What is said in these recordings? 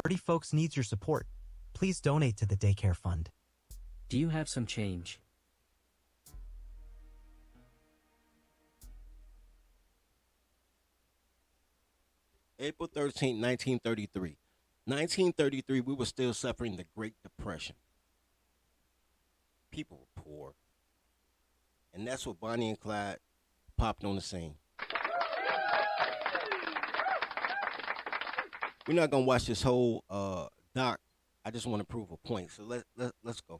Dirty Folks needs your support. Please donate to the Daycare Fund. Do you have some change? April 13th, 1933. 1933, we were still suffering the Great Depression. People were poor. And that's what Bonnie and Clyde popped on the scene. We're not going to watch this whole doc. I just want to prove a point. So let's go.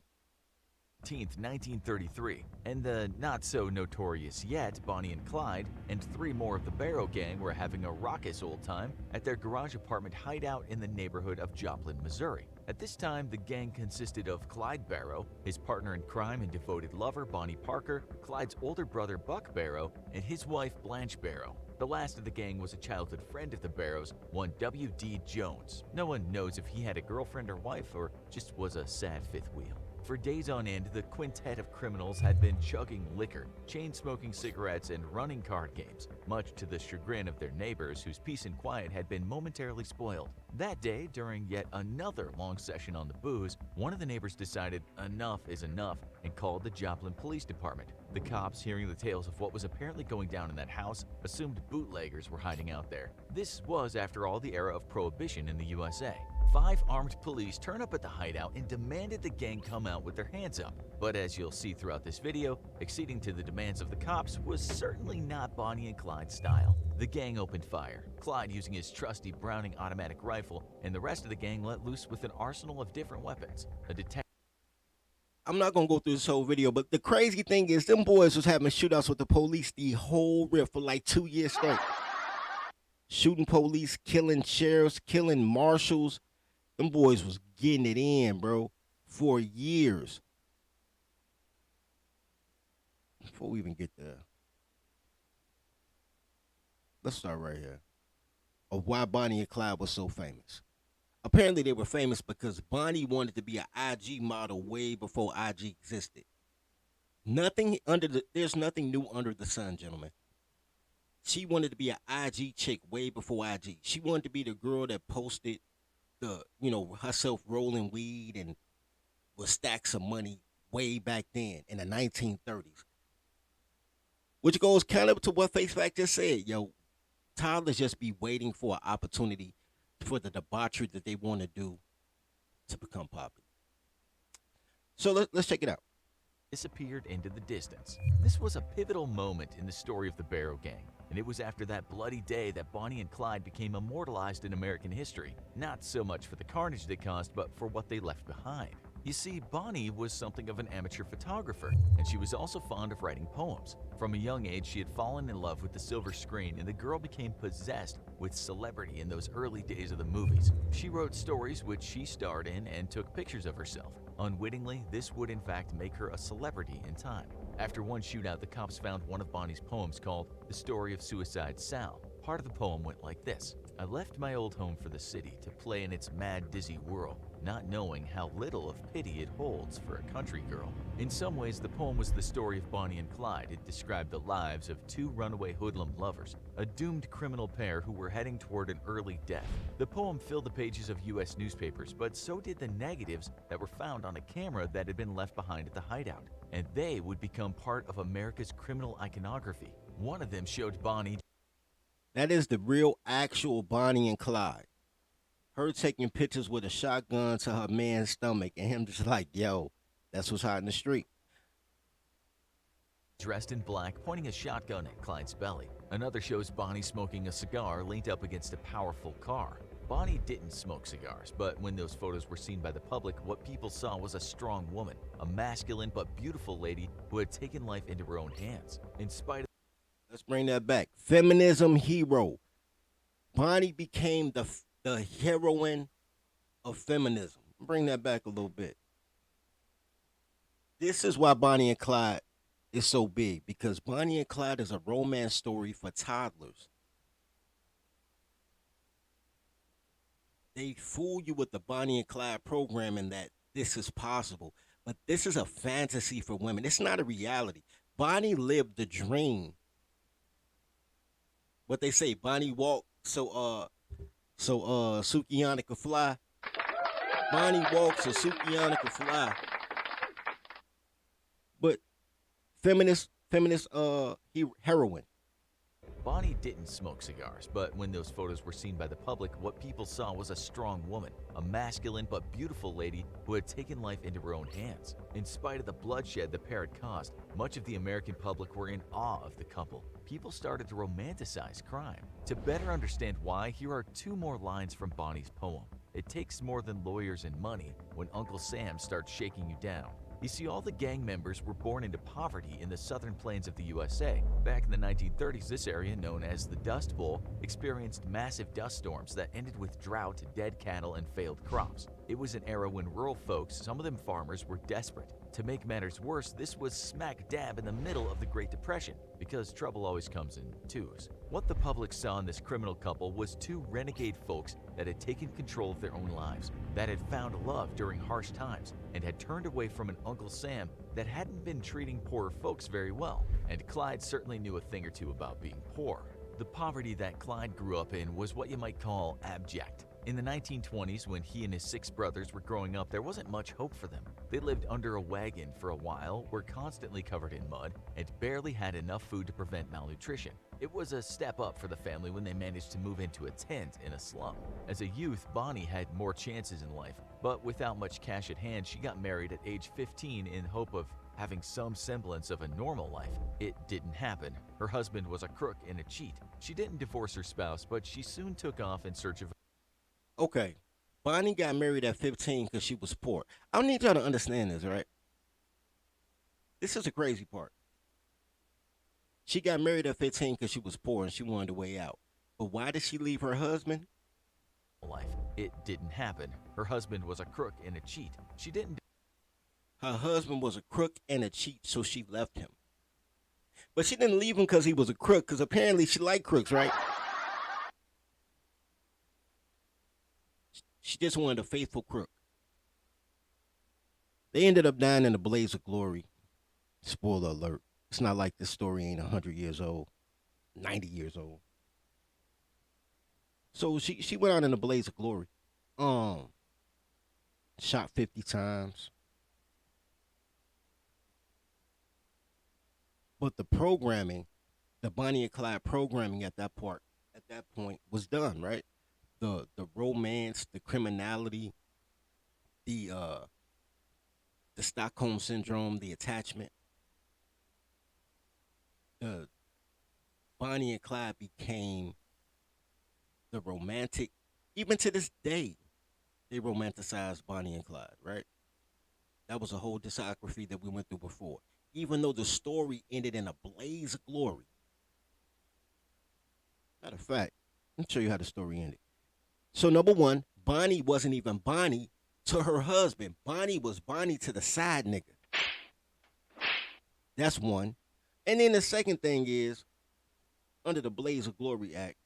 1933, and the not-so-notorious yet Bonnie and Clyde and 3 more of the Barrow gang were having a raucous old time at their garage apartment hideout in the neighborhood of Joplin, Missouri. At this time, the gang consisted of Clyde Barrow, his partner in crime and devoted lover Bonnie Parker, Clyde's older brother Buck Barrow, and his wife Blanche Barrow. The last of the gang was a childhood friend of the Barrows, one W.D. Jones. No one knows if he had a girlfriend or wife or just was a sad fifth wheel. For days on end, the quintet of criminals had been chugging liquor, chain-smoking cigarettes, and running card games, much to the chagrin of their neighbors whose peace and quiet had been momentarily spoiled. That day, during yet another long session on the booze, one of the neighbors decided enough is enough and called the Joplin Police Department. The cops, hearing the tales of what was apparently going down in that house, assumed bootleggers were hiding out there. This was, after all, the era of prohibition in the USA. 5 armed police turned up at the hideout and demanded the gang come out with their hands up. But as you'll see throughout this video, acceding to the demands of the cops was certainly not Bonnie and Clyde's style. The gang opened fire, Clyde using his trusty Browning automatic rifle, and the rest of the gang let loose with an arsenal of different weapons. A detective. I'm not going to go through this whole video, but the crazy thing is them boys was having shootouts with the police the whole rip for like 2 years straight. Shooting police, killing sheriffs, killing marshals. Them boys was getting it in, bro, for years. Before we even get there, let's start right here. Of why Bonnie and Clyde was so famous. Apparently, they were famous because Bonnie wanted to be an IG model way before IG existed. There's nothing new under the sun, gentlemen. She wanted to be an IG chick way before IG. She wanted to be the girl that posted herself rolling weed and with stacks of money way back then in the 1930s. Which goes kind of to what Face Fact just said. Yo, toddlers just be waiting for an opportunity for the debauchery that they want to do to become popular. So let's check it out. Disappeared into the distance. This was a pivotal moment in the story of the Barrow Gang, and it was after that bloody day that Bonnie and Clyde became immortalized in American history, not so much for the carnage they caused, but for what they left behind. You see, Bonnie was something of an amateur photographer, and she was also fond of writing poems. From a young age, she had fallen in love with the silver screen, and the girl became possessed with celebrity in those early days of the movies. She wrote stories which she starred in and took pictures of herself. Unwittingly, this would in fact make her a celebrity in time. After one shootout, the cops found one of Bonnie's poems called The Story of Suicide Sal. Part of the poem went like this: I left my old home for the city to play in its mad, dizzy whirl, not knowing how little of pity it holds for a country girl. In some ways, the poem was the story of Bonnie and Clyde. It described the lives of 2 runaway hoodlum lovers, a doomed criminal pair who were heading toward an early death. The poem filled the pages of U.S. newspapers, but so did the negatives that were found on a camera that had been left behind at the hideout, and they would become part of America's criminal iconography. One of them showed Bonnie. That is the real, actual Bonnie and Clyde. Her taking pictures with a shotgun to her man's stomach and him just like, yo, that's what's hot in the street. Dressed in black, pointing a shotgun at Clyde's belly. Another shows Bonnie smoking a cigar leaned up against a powerful car. Bonnie didn't smoke cigars, but when those photos were seen by the public, what people saw was a strong woman, a masculine but beautiful lady who had taken life into her own hands. In spite of Let's bring that back. Feminism hero. Bonnie became the heroine of feminism. Bring that back a little bit. This is why Bonnie and Clyde is so big, because Bonnie and Clyde is a romance story for toddlers. They fool you with the Bonnie and Clyde programming that this is possible, but this is a fantasy for women. It's not a reality. Bonnie lived the dream. What they say, Bonnie walked so so Sukiyana could fly. Bonnie walks so Sukiyana could fly. But heroine. Bonnie didn't smoke cigars, but when those photos were seen by the public, what people saw was a strong woman, a masculine but beautiful lady who had taken life into her own hands. In spite of the bloodshed the pair had caused, much of the American public were in awe of the couple. People started to romanticize crime. To better understand why, here are two more lines from Bonnie's poem. It takes more than lawyers and money when Uncle Sam starts shaking you down. You see, all the gang members were born into poverty in the southern plains of the USA. Back in the 1930s, this area, known as the Dust Bowl, experienced massive dust storms that ended with drought, dead cattle, and failed crops. It was an era when rural folks, some of them farmers, were desperate. To make matters worse, this was smack dab in the middle of the Great Depression, because trouble always comes in twos. What the public saw in this criminal couple was two renegade folks that had taken control of their own lives, that had found love during harsh times, and had turned away from an Uncle Sam that hadn't been treating poorer folks very well. And Clyde certainly knew a thing or two about being poor. The poverty that Clyde grew up in was what you might call abject. In the 1920s, when he and his 6 brothers were growing up, there wasn't much hope for them. They lived under a wagon for a while, were constantly covered in mud, and barely had enough food to prevent malnutrition. It was a step up for the family when they managed to move into a tent in a slum. As a youth, Bonnie had more chances in life, but without much cash at hand, she got married at age 15 in hope of having some semblance of a normal life. It didn't happen. Her husband was a crook and a cheat. She didn't divorce her spouse, but she soon took off in search of... Okay. Bonnie got married at 15 because she was poor. I need y'all to understand this, right? This is the crazy part. She got married at 15 because she was poor and she wanted a way out. But why did she leave her husband? life. It didn't happen. Her husband was a crook and a cheat. She didn't... Her husband was a crook and a cheat, so she left him. But she didn't leave him because he was a crook, because apparently she liked crooks, right? She just wanted a faithful crook. They ended up dying in a blaze of glory. Spoiler alert. It's not like this story ain't 100 years old, 90 years old. So she went out in a blaze of glory. Shot 50 times. But the programming, the Bonnie and Clyde programming at that point was done, right? The romance, the criminality, the Stockholm syndrome, the attachment. Bonnie and Clyde became the romantic, even to this day, they romanticize Bonnie and Clyde, right? That was a whole discography that we went through before. Even though the story ended in a blaze of glory. Matter of fact, let me show you how the story ended. So number one, Bonnie wasn't even Bonnie to her husband. Bonnie was Bonnie to the side nigga. That's one. And then the second thing is, under the Blaze of Glory Act.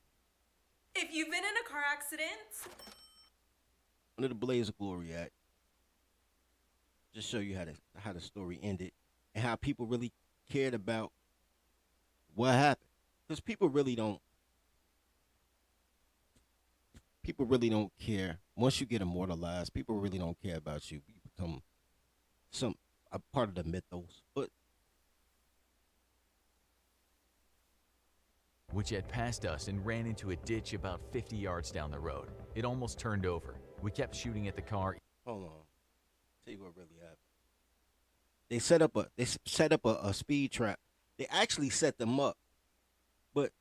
If you've been in a car accident. Under the Blaze of Glory Act. Just show you how the story ended. And how people really cared about what happened. Because people really don't care. Once you get immortalized, people really don't care about you. You become a part of the mythos. But which had passed us and ran into a ditch about 50 yards down the road. It almost turned over. We kept shooting at the car. Hold on. Tell you what really happened. They set up a speed trap. They actually set them up. But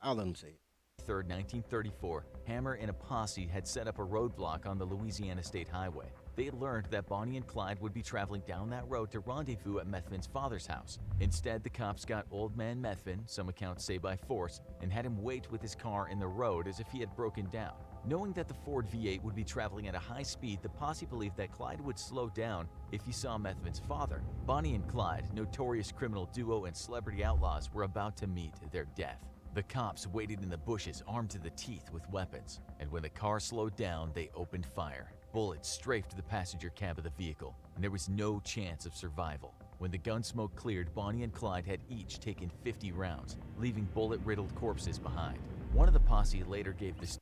I'll let them say it. 3rd, 1934, Hammer and a posse had set up a roadblock on the Louisiana State Highway. They had learned that Bonnie and Clyde would be traveling down that road to rendezvous at Methvin's father's house. Instead, the cops got old man Methvin, some accounts say by force, and had him wait with his car in the road as if he had broken down. Knowing that the Ford V8 would be traveling at a high speed, the posse believed that Clyde would slow down if he saw Methvin's father. Bonnie and Clyde, notorious criminal duo and celebrity outlaws, were about to meet their death. The cops waited in the bushes, armed to the teeth with weapons, and when the car slowed down, they opened fire. Bullets strafed the passenger cab of the vehicle, and there was no chance of survival. When the gun smoke cleared, Bonnie and Clyde had each taken 50 rounds, leaving bullet-riddled corpses behind. One of the posse later gave the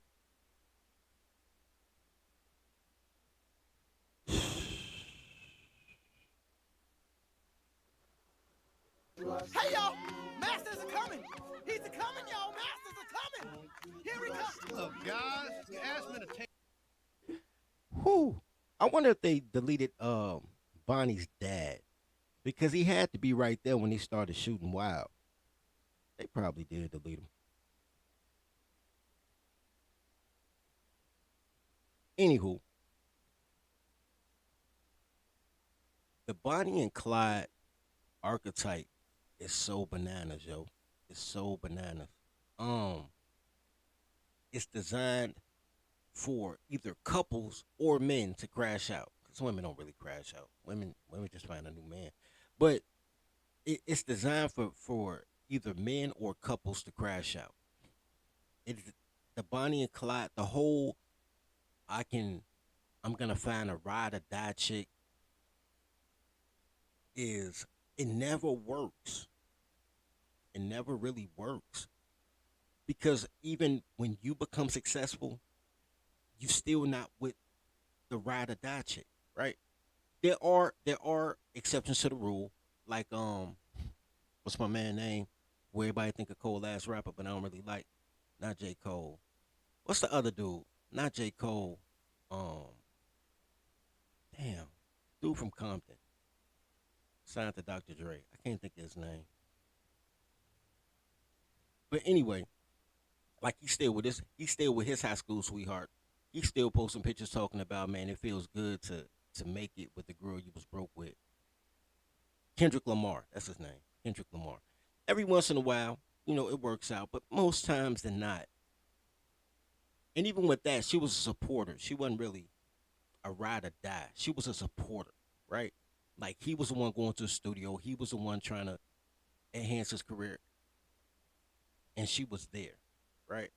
Hey, y'all! Masters are coming! He's a coming, y'all! Masters are coming! Here he comes! Look, guys, you asked me to take... Whew. I wonder if they deleted Bonnie's dad because he had to be right there when he started shooting wild. They probably did delete him. Anywho, the Bonnie and Clyde archetype is so bananas, yo. It's so bananas. Um, it's designed for either couples or men to crash out. Because women don't really crash out. Women just find a new man. But it's designed for either men or couples to crash out. It's the Bonnie and Clyde, the whole I'm gonna find a ride or die chick is it never works. It never really works. Because even when you become successful, you still not with the ride or die chick, right? There are exceptions to the rule, like what's my man name? Where everybody think a Cole ass rapper, but I don't really like. Not J. Cole. What's the other dude? Not J. Cole. Um, damn, dude from Compton, signed to Dr. Dre. I can't think of his name. But anyway, like he's still with his high school sweetheart. He's still posting pictures talking about, man, it feels good to make it with the girl you was broke with. Kendrick Lamar, that's his name. Kendrick Lamar. Every once in a while, it works out, but most times than not. And even with that, she was a supporter. She wasn't really a ride or die. She was a supporter, right? Like he was the one going to the studio. He was the one trying to enhance his career. And she was there, right?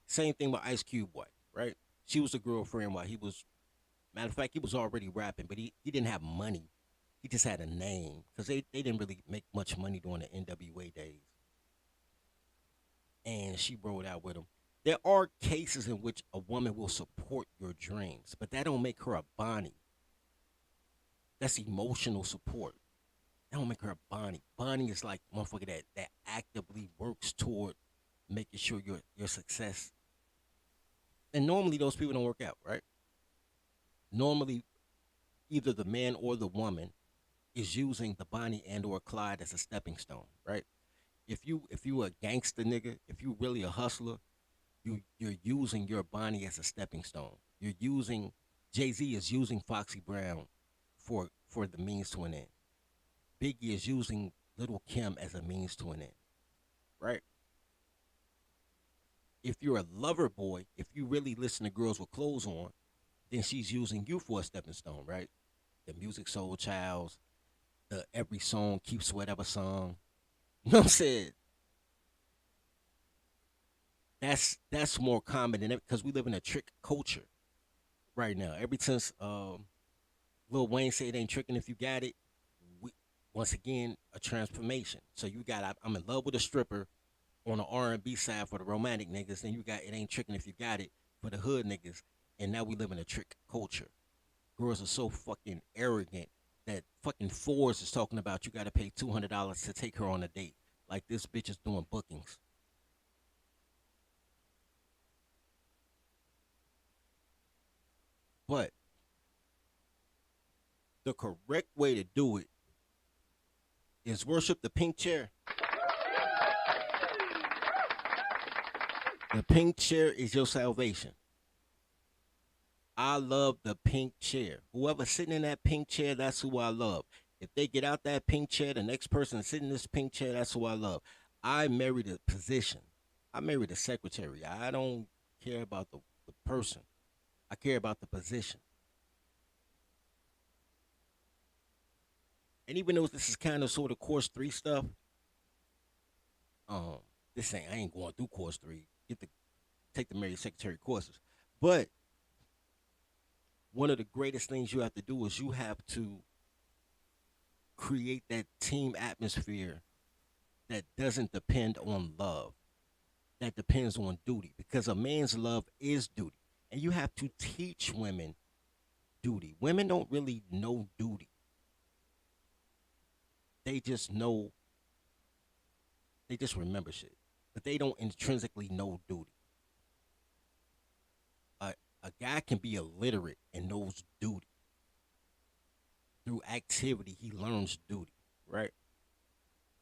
Same thing with Ice Cube wife, right? She was a girlfriend while he was, matter of fact, he was already rapping, but he didn't have money. He just had a name because they didn't really make much money during the NWA days. And she rolled out with him. There are cases in which a woman will support your dreams, but that don't make her a Bonnie. That's emotional support. That don't make her a Bonnie. Bonnie is like a motherfucker that actively works toward making sure your success. And normally those people don't work out, right? Normally, either the man or the woman is using the Bonnie and or Clyde as a stepping stone, right? If you a gangster nigga, if you really a hustler, you're using your Bonnie as a stepping stone. You're using Jay-Z is using Foxy Brown for the means to an end. Biggie is using Little Kim as a means to an end, right? If you're a lover boy, if you really listen to girls with clothes on, then she's using you for a stepping stone, right? The Music Soul Childs, the Every Song Keeps Whatever Song. You know what I'm saying? That's more common than it because we live in a trick culture right now. Ever since Lil Wayne said it ain't tricking if you got it, once again a transformation. So you got I'm in love with a stripper on the R&B side for the romantic niggas, then you got it ain't tricking if you got it for the hood niggas, and now we live in a trick culture. Girls are so fucking arrogant that fucking Forbes is talking about you got to pay $200 to take her on a date. Like this bitch is doing bookings. But the correct way to do it is worship the pink chair. The pink chair is your salvation. I love the pink chair. Whoever's sitting in that pink chair, that's who I love. If they get out that pink chair, the next person sitting in this pink chair, that's who I love. I married a position. I married a secretary. I don't care about the person. I care about the position. And even though this is kind of sort of course 3 stuff, this ain't I ain't going through course 3. Take the married secretary courses. But one of the greatest things you have to do is you have to create that team atmosphere that doesn't depend on love, that depends on duty, because a man's love is duty. And you have to teach women duty. Women don't really know duty. they just know, they just remember shit, but they don't intrinsically know duty. A a guy can be illiterate and knows duty. Through activity, he learns duty, right?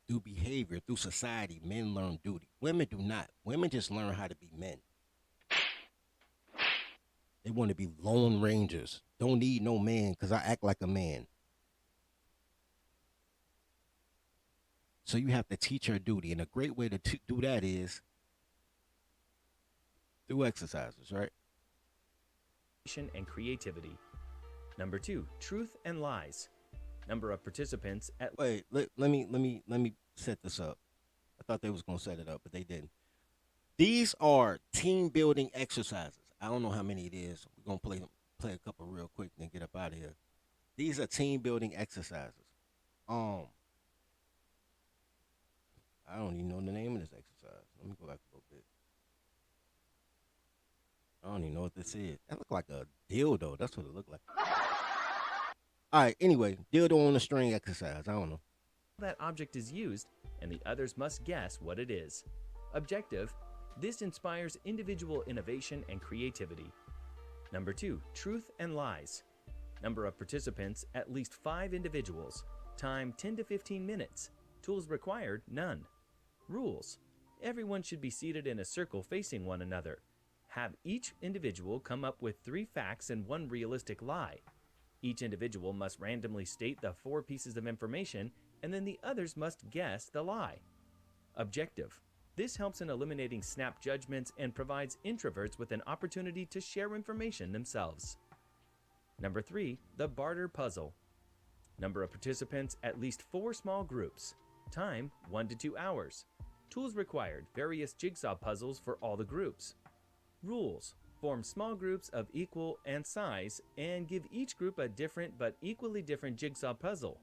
Through behavior, through society, men learn duty. Women do not. Women just learn how to be men. They want to be lone rangers. Don't need no man because I act like a man. So you have to teach her duty. And a great way to do that is through exercises, right? And creativity. Number 2, truth and lies. Number of participants at Wait, let me set this up. I thought they was gonna set it up, but they didn't. These are team building exercises. I don't know how many it is. We're gonna play a couple real quick and then get up out of here. These are team building exercises. I don't even know the name of this exercise. Let me go back a little bit. I don't even know what this is. That look like a dildo. That's what it looked like. All right. Anyway, dildo on the string exercise. I don't know. that object is used, and the others must guess what it is. Objective: this inspires individual innovation and creativity. Number 2, truth and lies. Number of participants, at least 5 individuals. Time 10 to 15 minutes. Tools required, none. Rules: everyone should be seated in a circle facing one another. Have each individual come up with 3 facts and 1 realistic lie. Each individual must randomly state the 4 pieces of information, and then the others must guess the lie. Objective: this helps in eliminating snap judgments and provides introverts with an opportunity to share information themselves. Number 3, the barter puzzle. Number of participants, at least 4 small groups. Time, 1 to 2 hours. Tools required, various jigsaw puzzles for all the groups. Rules: form small groups of equal and size and give each group a different but equally different jigsaw puzzle.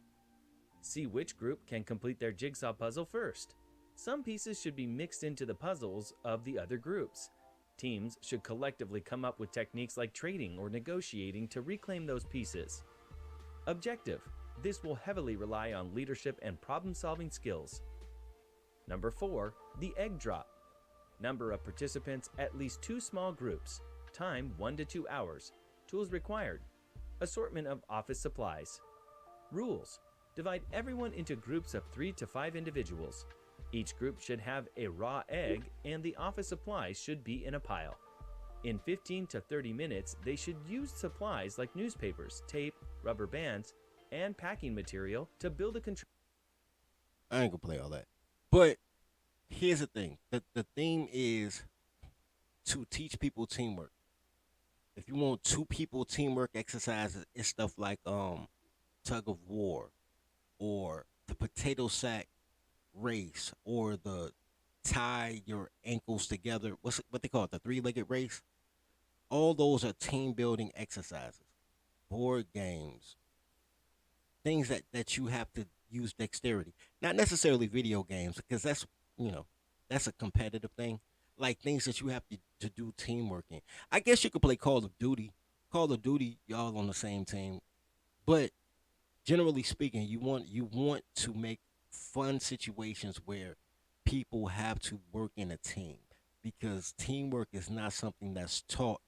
See which group can complete their jigsaw puzzle first. Some pieces should be mixed into the puzzles of the other groups. Teams should collectively come up with techniques like trading or negotiating to reclaim those pieces. Objective: this will heavily rely on leadership and problem-solving skills. Number 4, the egg drop. Number of participants, at least 2 small groups. Time, 1 to 2 hours. Tools required: assortment of office supplies. Rules: divide everyone into groups of 3 to 5 individuals. Each group should have a raw egg, and the office supplies should be in a pile. In 15 to 30 minutes, they should use supplies like newspapers, tape, rubber bands, and packing material to build a control. I ain't gonna play all that. But here's the thing. The theme is to teach people teamwork. If you want 2 people teamwork exercises, it's stuff like tug of war, or the potato sack race, or the tie your ankles together. What they call it? The 3-legged race. All those are team building exercises. Board games. Things that you have to use dexterity. Not necessarily video games, because that's a competitive thing. Like things that you have to do teamwork in. I guess you could play Call of Duty. Call of Duty, y'all on the same team. But generally speaking, you want to make fun situations where people have to work in a team, because teamwork is not something that's taught,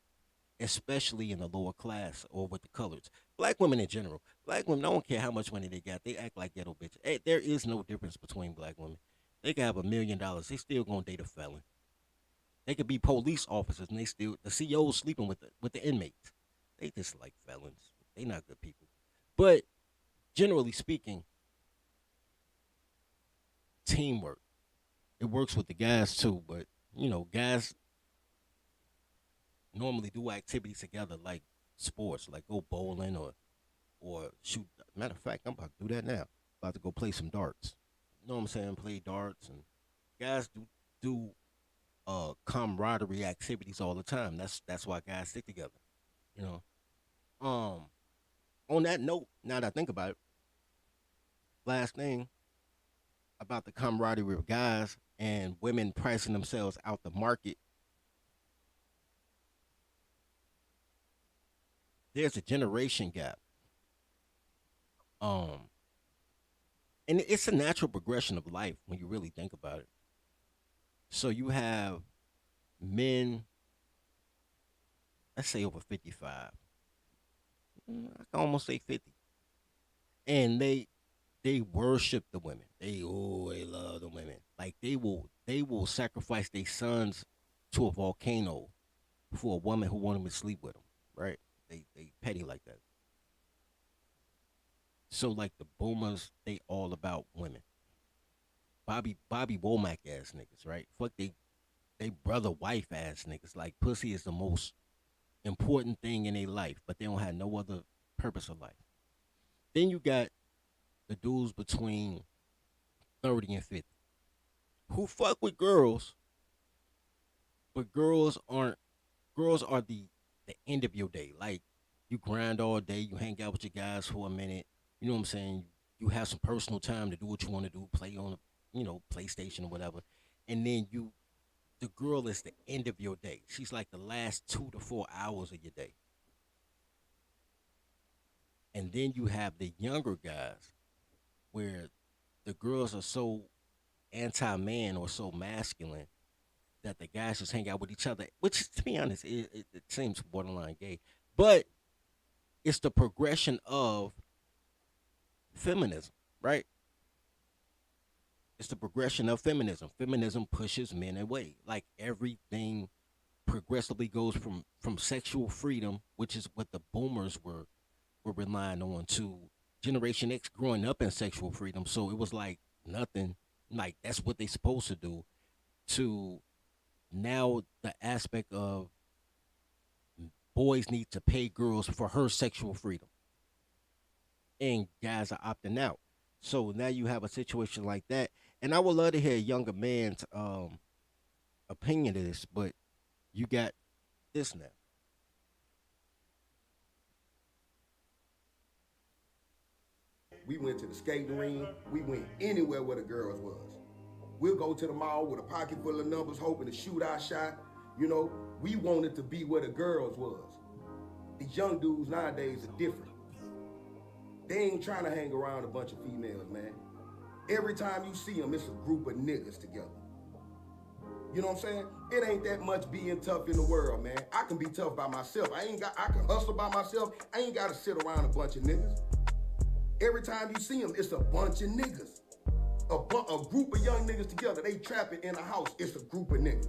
especially in the lower class or with the colors. Black women in general. Black women, I don't care how much money they got, they act like ghetto bitches. Hey, there is no difference between black women. They can have $1 million, they still gonna date a felon. They could be police officers and the CEOs sleeping with the inmates. They just like felons. They not good people. But generally speaking, teamwork. It works with the guys too, but guys normally do activities together, like sports, like go bowling or shoot. Matter of fact, I'm about to do that now. About to go play some darts. You know what I'm saying? Play darts, and guys do camaraderie activities all the time. That's why guys stick together. You know. On that note, now that I think about it, last thing about the camaraderie of guys and women pricing themselves out the market. There's a generation gap. And And it's a natural progression of life when you really think about it. So you have men, let's say over 55. I can almost say 50. And they worship the women. They love the women. Like they will sacrifice their sons to a volcano for a woman who want them to sleep with them. Right? They petty like that. So like the boomers, they all about women. Bobby Womack ass niggas, right? Fuck they brother wife ass niggas. Like pussy is the most important thing in their life, but they don't have no other purpose of life. Then you got the dudes between 30 and 50 who fuck with girls, but girls are the end of your day. Like you grind all day, you hang out with your guys for a minute, you know what I'm saying? You have some personal time to do what you want to do, play on PlayStation or whatever. And then the girl is the end of your day. She's like the last 2 to 4 hours of your day. And then you have the younger guys where the girls are so anti-man or so masculine that the guys just hang out with each other, which to be honest, it seems borderline gay. But it's the progression of feminism, right? It's the progression of feminism. Feminism pushes men away. Like everything progressively goes from sexual freedom, which is what the boomers were relying on, to Generation X growing up in sexual freedom. So it was like nothing, like that's what they supposed to do, to now the aspect of boys need to pay girls for her sexual freedom. And guys are opting out. So now you have a situation like that. And I would love to hear a younger man's opinion of this, but you got this now. We went to the skating ring. We went anywhere where the girls was. We'll go to the mall with a pocket full of numbers, hoping to shoot our shot. You know, we wanted to be where the girls was. These young dudes nowadays are different. They ain't trying to hang around a bunch of females, man. Every time you see them, it's a group of niggas together. You know what I'm saying? It ain't that much being tough in the world, man. I can be tough by myself. I can hustle by myself. I ain't got to sit around a bunch of niggas. Every time you see them, it's a bunch of niggas. A group of young niggas together. They trapping in a house. It's a group of niggas.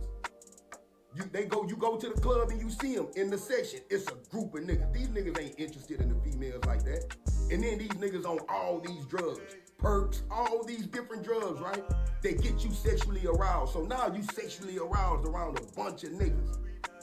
You go to the club and you see them in the section. It's a group of niggas. These niggas ain't interested in the females like that. And then these niggas on all these drugs, perks, all these different drugs, right? They get you sexually aroused. So now you sexually aroused around a bunch of niggas.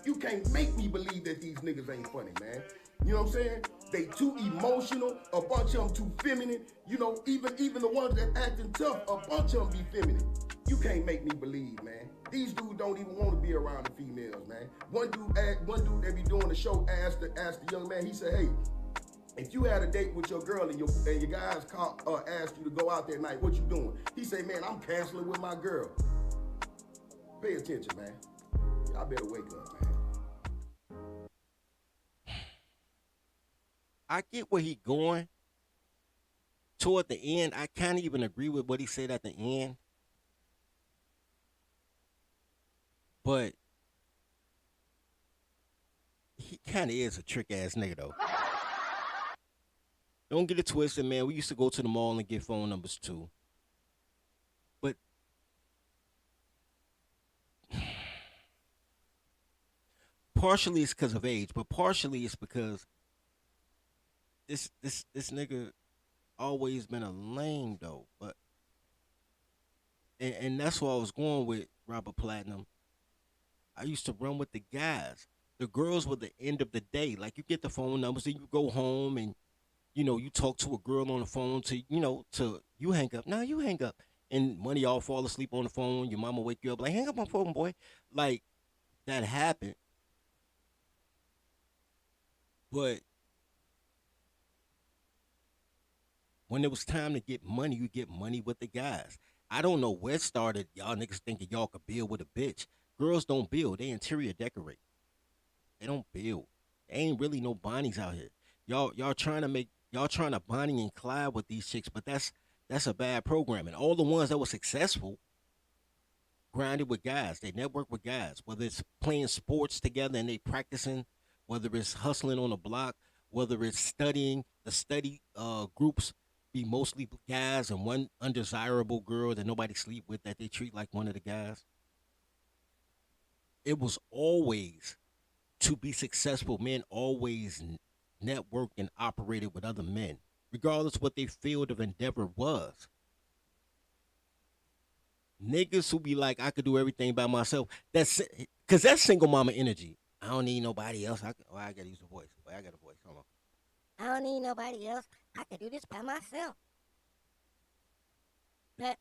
You can't make me believe that these niggas ain't funny, man. You know what I'm saying? They too emotional, a bunch of them too feminine. You know, even the ones that acting tough, a bunch of them be feminine. You can't make me believe, man. These dudes don't even want to be around the females, man. One dude that be doing the show asked the young man, he said, hey, if you had a date with your girl and your guys asked you to go out that night, what you doing? He said, man, I'm canceling with my girl. Pay attention, man. Y'all better wake up, man. I get where he going. Toward the end, I can't even agree with what he said at the end. But he kind of is a trick ass nigga though. Don't get it twisted, man. We used to go to the mall and get phone numbers too. But partially it's because of age, but partially it's because this nigga always been a lame though. But and that's what I was going with Robert Platinum. I used to run with the guys. The girls were the end of the day. Like you get the phone numbers and you go home and you talk to a girl on the phone to you hang up. Now you hang up. And one of y'all fall asleep on the phone. Your mama wake you up like, hang up my phone, boy. Like that happened. But when it was time to get money, you get money with the guys. I don't know where it started. Y'all niggas thinking y'all could build with a bitch. Girls don't build. They interior decorate. They don't build. There ain't really no Bonnies out here. Y'all trying to Bonnie and Clyde with these chicks, but that's That's a bad program. And all the ones that were successful grinded with guys. They network with guys, whether it's playing sports together and they practicing, whether it's hustling on the block, whether it's studying. The study groups be mostly guys and one undesirable girl that nobody sleep with that they treat like one of the guys. It was always to be successful. Men always networked and operated with other men, regardless what their field of endeavor was. Niggas who be like, I could do everything by myself. That's because that's single mama energy. I don't need nobody else. I gotta use the voice. I got a voice. Hold on. I don't need nobody else. I can do this by myself. But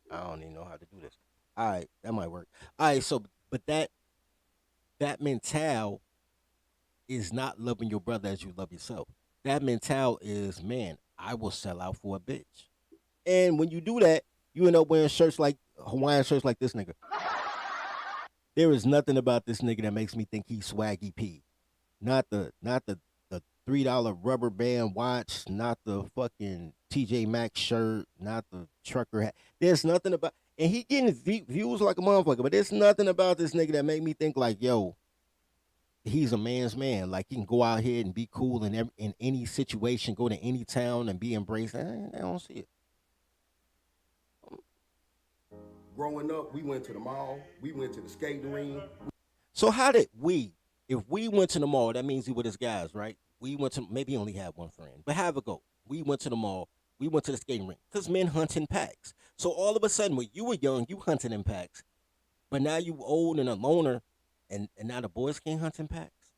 I don't even know how to do this. All right, that might work. All right, so but that mental is not loving your brother as you love yourself. That mental is, man, I will sell out for a bitch. And when you do that, you end up wearing shirts like Hawaiian shirts like this nigga. There is nothing about this nigga that makes me think he's swaggy P. Not the $3 rubber band watch, not the fucking TJ Maxx shirt, not the trucker hat. There's nothing about, and he getting views like a motherfucker, but there's nothing about this nigga that make me think like, yo, he's a man's man. Like he can go out here and be cool in any situation, go to any town and be embraced. I don't see it. Growing up, we went to the mall, we went to the skating ring. So how did if we went to the mall, that means he with his guys, right? We went to, maybe he only had one friend, but have a go. We went to the mall, we went to the skating rink, because men hunt in packs. So all of a sudden, when you were young, you hunted in packs, but now you old and a loner, and now the boys can't hunt in packs.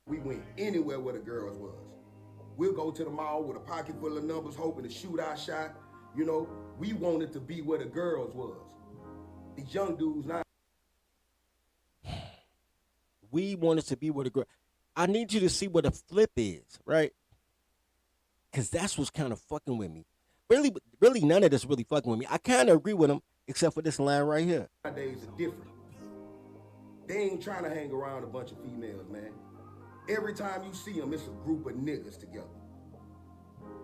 We went anywhere where the girls was. We'll go to the mall with a pocket full of numbers, hoping to shoot our shot. You know, we wanted to be where the girls was. These young dudes now. We wanted to be where the girl. I need you to see what a flip is, right? Because that's what's kind of fucking with me. Really, none of this really fucking with me. I kind of agree with him, except for this line right here. Nowadays are different. They ain't trying to hang around a bunch of females, man. Every time you see them, it's a group of niggas together.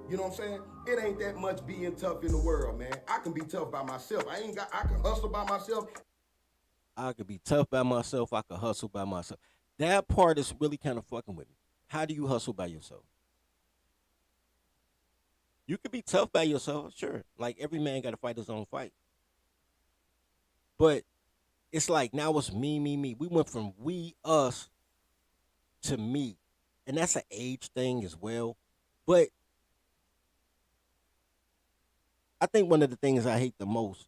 You know what I'm saying? It ain't that much being tough in the world, man. I can be tough by myself. I can hustle by myself. I could be tough by myself. I could hustle by myself. That part is really kind of fucking with me. How do you hustle by yourself? You could be tough by yourself, sure. Like every man got to fight his own fight. But it's like now it's me, me, me. We went from we, us to me. And that's an age thing as well. But I think one of the things I hate the most,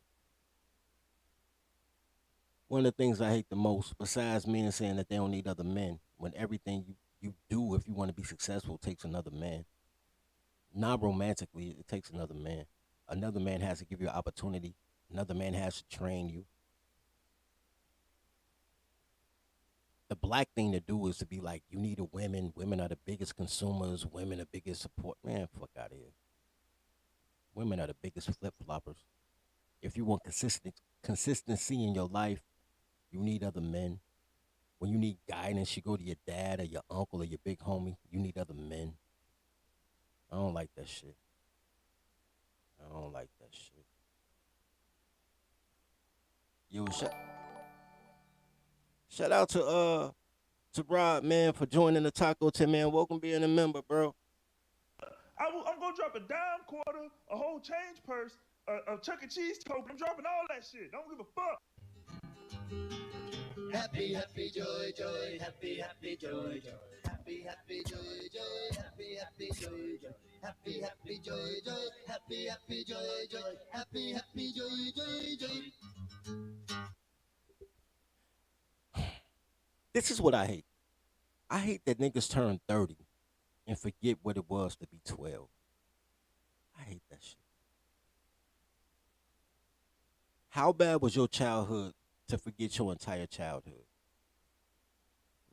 besides men saying that they don't need other men, when everything you do if you want to be successful takes another man. Not romantically, it takes another man. Another man has to give you an opportunity. Another man has to train you. The black thing to do is to be like, you need a women. Women are the biggest consumers. Women are the biggest support. Man, fuck out of here. Women are the biggest flip-floppers. If you want consistency in your life, you need other men. When you need guidance, you go to your dad or your uncle or your big homie. You need other men. I don't like that shit. Yo, shout out to Rod, man, for joining the Taco 10, man. Welcome being a member, bro. I'm gonna drop a dime quarter, a whole change purse, a Chuck E. Cheese token. I'm dropping all that shit. Don't give a fuck. Happy, happy, joy, joy, happy, happy, joy, joy. Happy, happy, joy, joy, happy, happy, joy, joy. Happy, happy, joy, joy, happy, happy, joy, joy. Happy, happy, joy, joy, joy. This is what I hate. I hate that niggas turn 30 and forget what it was to be 12. I hate that shit. How bad was your childhood to forget your entire childhood?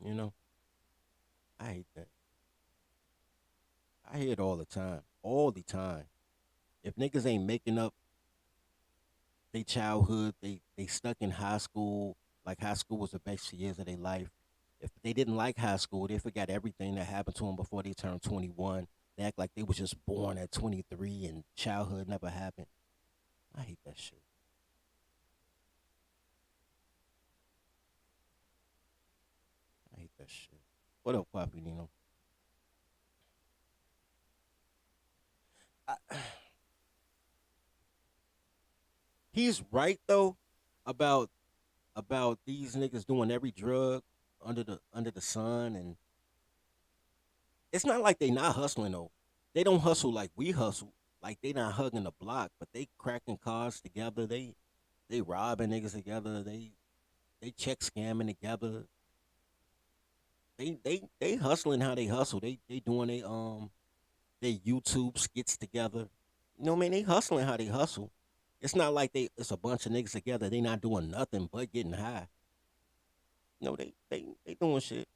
You know? I hate that. I hear it all the time. All the time. If niggas ain't making up their childhood, they stuck in high school, Like high school was the best years of their life. If they didn't like high school, they forgot everything that happened to them before they turned 21. They act like they was just born at 23 and childhood never happened. I hate that shit. I hate that shit. What up, Papi Nino? I, he's right though about these niggas doing every drug under the sun, and it's not like they not hustling though. They don't hustle like we hustle. Like they not hugging the block, but they cracking cars together. They robbing niggas together. They check scamming together. They hustling how they hustle. They doing they YouTube skits together. You know what I mean? They hustling how they hustle. It's not like it's a bunch of niggas together. They not doing nothing but getting high. No, they doing shit.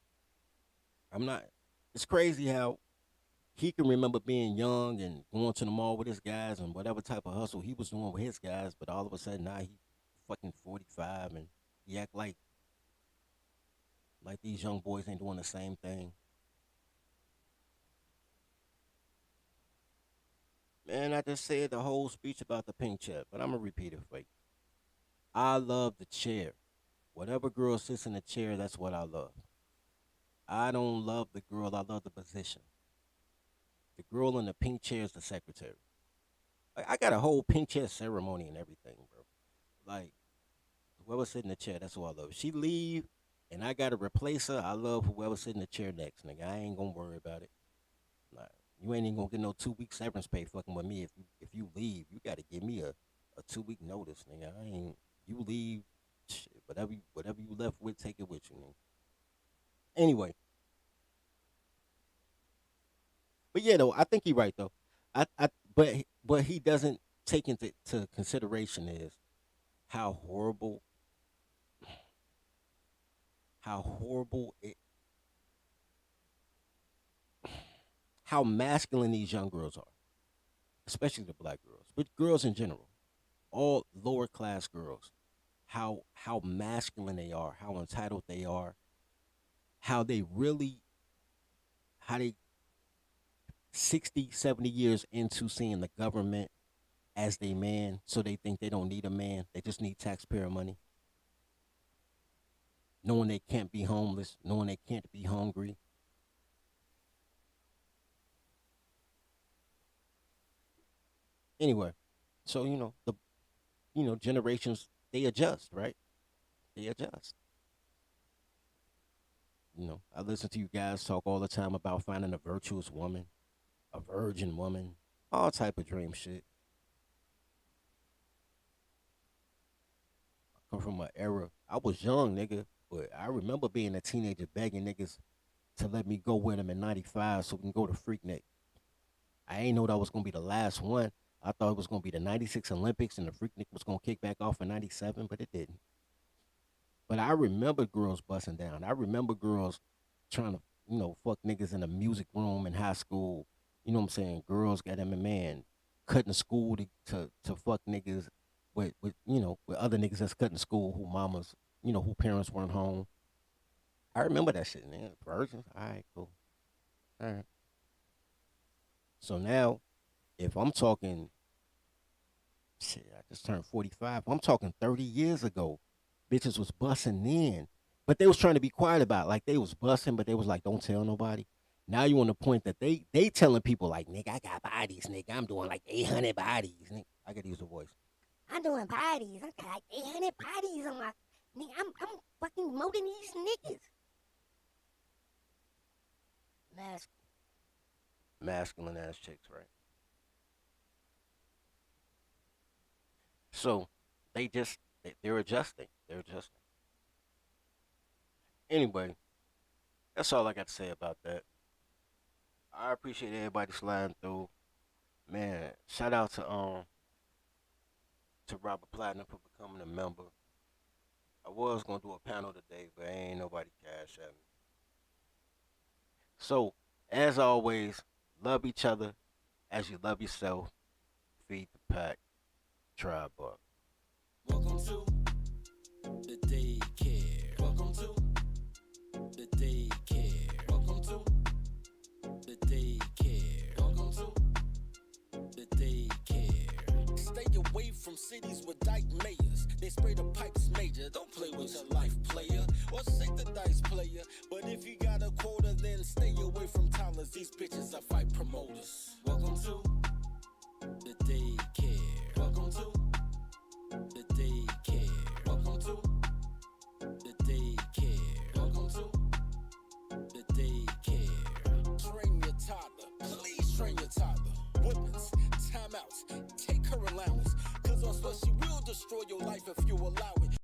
I'm not. It's crazy how he can remember being young and going to the mall with his guys and whatever type of hustle he was doing with his guys, but all of a sudden now he fucking 45 and he act like these young boys ain't doing the same thing. Man, I just said the whole speech about the pink chair, but I'm gonna repeat it for you. I love the chair. Whatever girl sits in the chair, that's what I love. I don't love the girl, I love the position. The girl in the pink chair is the secretary. Like, I got a whole pink chair ceremony and everything, bro. Like, whoever sit in the chair, that's who I love. If she leave and I gotta replace her, I love whoever sit in the chair next, nigga. I ain't gonna worry about it. Like, you ain't even gonna get no 2 week severance pay fucking with me. If you leave, you gotta give me a 2 week notice, nigga. I ain't you leave, shit, whatever you left with, take it with you, nigga. Anyway, but yeah, though I think he right though. But what he doesn't take into to consideration is how horrible, how horrible it, how masculine these young girls are, especially the black girls, but girls in general, all lower class girls. How masculine they are, how entitled they are, how they really, how they 60, 70 years into seeing the government as they man, so they think they don't need a man. They just need taxpayer money. Knowing they can't be homeless, knowing they can't be hungry. Anyway, so generations they adjust, right? They adjust. I listen to you guys talk all the time about finding a virtuous woman, a virgin woman, all type of dream shit. I come from an era. I was young, nigga, but I remember being a teenager begging niggas to let me go with them in '95 so we can go to Freaknik. I ain't know that was gonna be the last one. I thought it was gonna be the '96 Olympics and the Freaknik was gonna kick back off in '97, but it didn't. But I remember girls busting down. I remember girls trying to, fuck niggas in the music room in high school. You know what I'm saying? Girls got them a man cutting school to fuck niggas with other niggas that's cutting school who mamas, who parents weren't home. I remember that shit, man. Virgins. All right, cool. All right. So now, if I'm talking, shit, I just turned 45. I'm talking 30 years ago. Bitches was busting in, but they was trying to be quiet about it. Like they was busting, but they was like, don't tell nobody. Now you on the point that they telling people like, nigga, I got bodies, nigga. I'm doing like 800 bodies, nigga. I gotta use the voice. I'm doing bodies. I got like 800 bodies on my. Nigga, I'm fucking more than these niggas. Masculine ass chicks, right? So they're adjusting. They're adjusting. Anyway, that's all I got to say about that. I appreciate everybody sliding through. Man, shout out to Robert Platinum for becoming a member. I was gonna do a panel today, but ain't nobody cash at me. So, as always, love each other as you love yourself. Feed the pack. Tribe up. Welcome to the daycare. Welcome to the daycare. Welcome to the daycare. Welcome to the daycare. Stay away from cities with dyke mayors. They spray the pipes major. Don't play with your life, player. Or shake the dice, player. But if you got a quota, then stay away from toddlers. These bitches are fight promoters. Welcome to the daycare. Welcome to the daycare. Welcome to the daycare. Welcome to the daycare. Train your toddler. Please train your toddler. Whippings, timeouts, take her allowance. Cause on slush, she will destroy your life if you allow it.